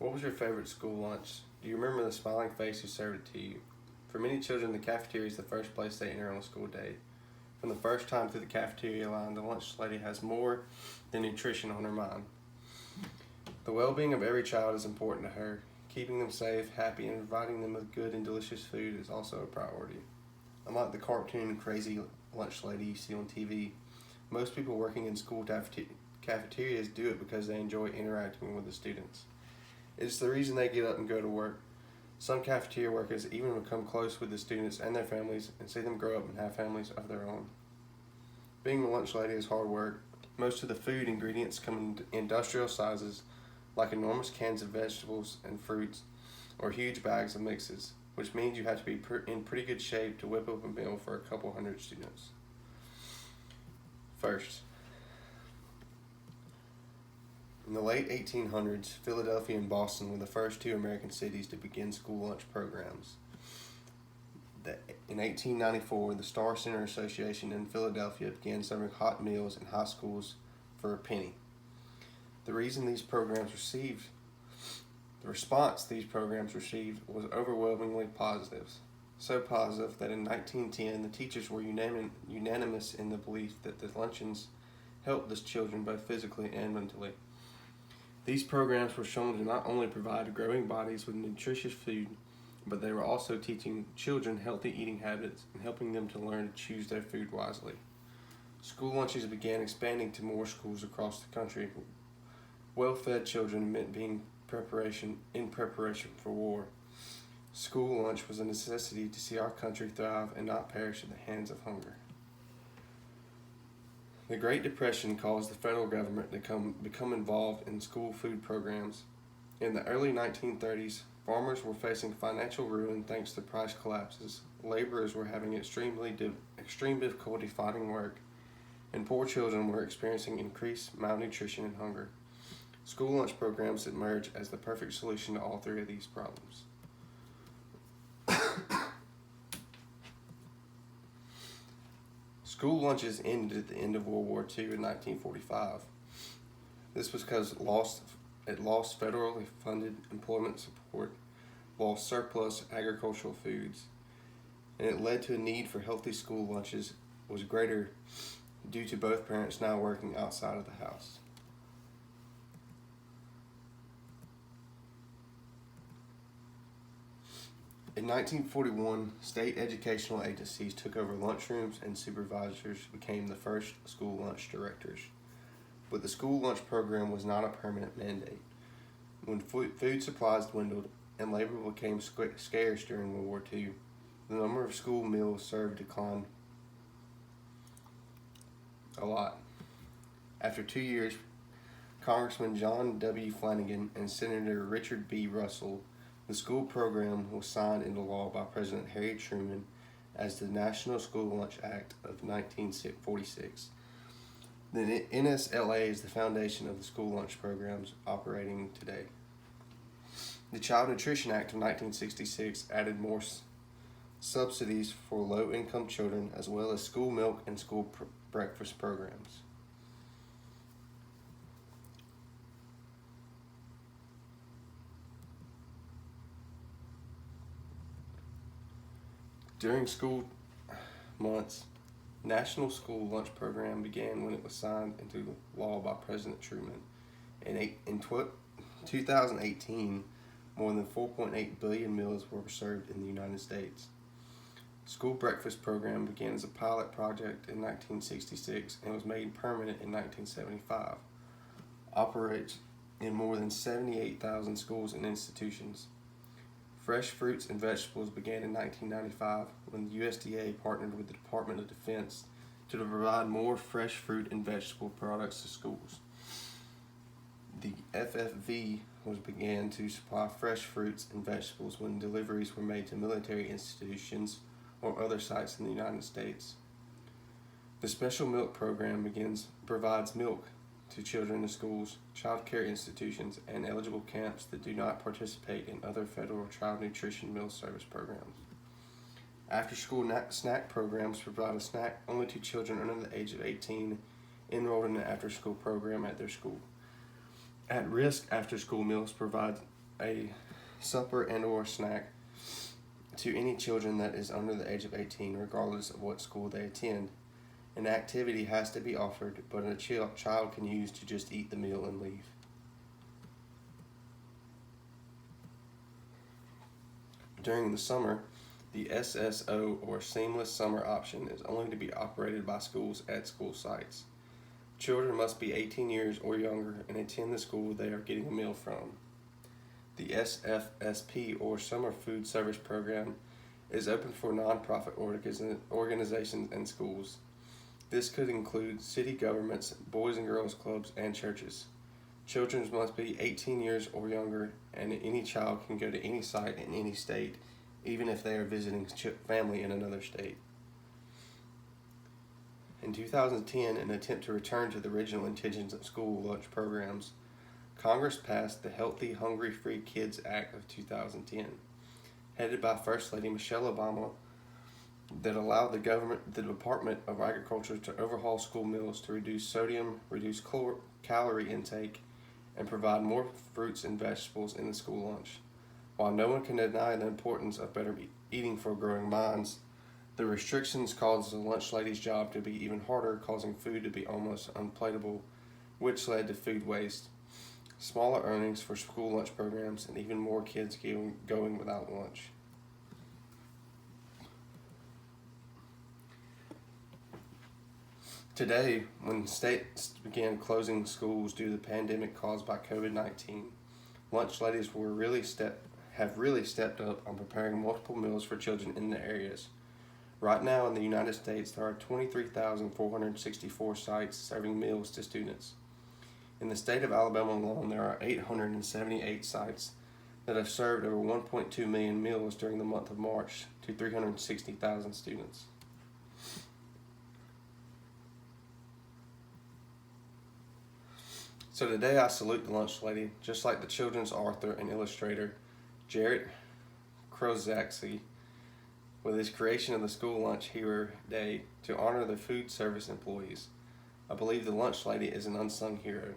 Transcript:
What was your favorite school lunch? Do you remember the smiling face who served it to you? For many children, the cafeteria is the first place they enter on a school day. From the first time through the cafeteria line, the lunch lady has more than nutrition on her mind. The well-being of every child is important to her. Keeping them safe, happy, and providing them with good and delicious food is also a priority. Unlike the cartoon crazy lunch lady you see on TV, most people working in school cafeterias do it because they enjoy interacting with the students. It's the reason they get up and go to work. Some cafeteria workers even become close with the students and their families and see them grow up and have families of their own. Being a lunch lady is hard work. Most of the food ingredients come in industrial sizes, like enormous cans of vegetables and fruits, or huge bags of mixes, which means you have to be in pretty good shape to whip up a meal for a couple hundred students. First, in the late 1800s, Philadelphia and Boston were the first two American cities to begin school lunch programs. In 1894, the Star Center Association in Philadelphia began serving hot meals in high schools for a penny. The response these programs received was overwhelmingly positive. So positive that in 1910, the teachers were unanimous in the belief that the luncheons helped the children both physically and mentally. These programs were shown to not only provide growing bodies with nutritious food, but they were also teaching children healthy eating habits and helping them to learn to choose their food wisely. School lunches began expanding to more schools across the country. Well-fed children meant being in preparation for war. School lunch was a necessity to see our country thrive and not perish at the hands of hunger. The Great Depression caused the federal government to become involved in school food programs. In the early 1930s, farmers were facing financial ruin thanks to price collapses. Laborers were having extreme difficulty finding work, and poor children were experiencing increased malnutrition and hunger. School lunch programs emerged as the perfect solution to all three of these problems. School lunches ended at the end of World War II in 1945. This was because it lost federally funded employment support, lost surplus agricultural foods, and it led to a need for healthy school lunches was greater due to both parents now working outside of the house. In 1941, state educational agencies took over lunchrooms and supervisors became the first school lunch directors. But the school lunch program was not a permanent mandate. When food supplies dwindled and labor became scarce during World War II, the number of school meals served declined a lot. After 2 years, Congressman John W. Flanagan and Senator Richard B. Russell, the school program was signed into law by President Harry Truman as the National School Lunch Act of 1946. The NSLA is the foundation of the school lunch programs operating today. The Child Nutrition Act of 1966 added more subsidies for low-income children as well as school milk and school breakfast programs. During school months, National School Lunch Program began when it was signed into law by President Truman. In 2018, more than 4.8 billion meals were served in the United States. School breakfast program began as a pilot project in 1966 and was made permanent in 1975. Operates in more than 78,000 schools and institutions. Fresh fruits and vegetables began in 1995 when the USDA partnered with the Department of Defense to provide more fresh fruit and vegetable products to schools. The FFV began to supply fresh fruits and vegetables when deliveries were made to military institutions or other sites in the United States. The Special Milk Program provides milk to children in schools, child care institutions, and eligible camps that do not participate in other federal child nutrition meal service programs. After-school snack programs provide a snack only to children under the age of 18 enrolled in an after-school program at their school. At-risk after-school meals provide a supper and or snack to any children that is under the age of 18, regardless of what school they attend. An activity has to be offered, but a child can use to just eat the meal and leave. During the summer, the SSO or Seamless Summer option is only to be operated by schools at school sites. Children must be 18 years or younger and attend the school they are getting a meal from. The SFSP or Summer Food Service Program is open for nonprofit organizations and schools. This could include city governments, boys and girls clubs, and churches. Children must be 18 years or younger, and any child can go to any site in any state, even if they are visiting family in another state. In 2010, in an attempt to return to the original intentions of school lunch programs, Congress passed the Healthy, Hungry-Free Kids Act of 2010, headed by First Lady Michelle Obama, that allowed the Department of Agriculture to overhaul school meals to reduce sodium, reduce calorie intake, and provide more fruits and vegetables in the school lunch. While no one can deny the importance of better eating for growing minds, the restrictions caused the lunch lady's job to be even harder, causing food to be almost unplateable, which led to food waste, smaller earnings for school lunch programs, and even more kids going without lunch. Today, when states began closing schools due to the pandemic caused by COVID-19, lunch ladies have really stepped up on preparing multiple meals for children in the areas. Right now in the United States, there are 23,464 sites serving meals to students. In the state of Alabama alone, there are 878 sites that have served over 1.2 million meals during the month of March to 360,000 students. So today I salute the lunch lady, just like the children's author and illustrator, Jarrett Krozakski, with his creation of the School Lunch Hero Day to honor the food service employees. I believe the lunch lady is an unsung hero.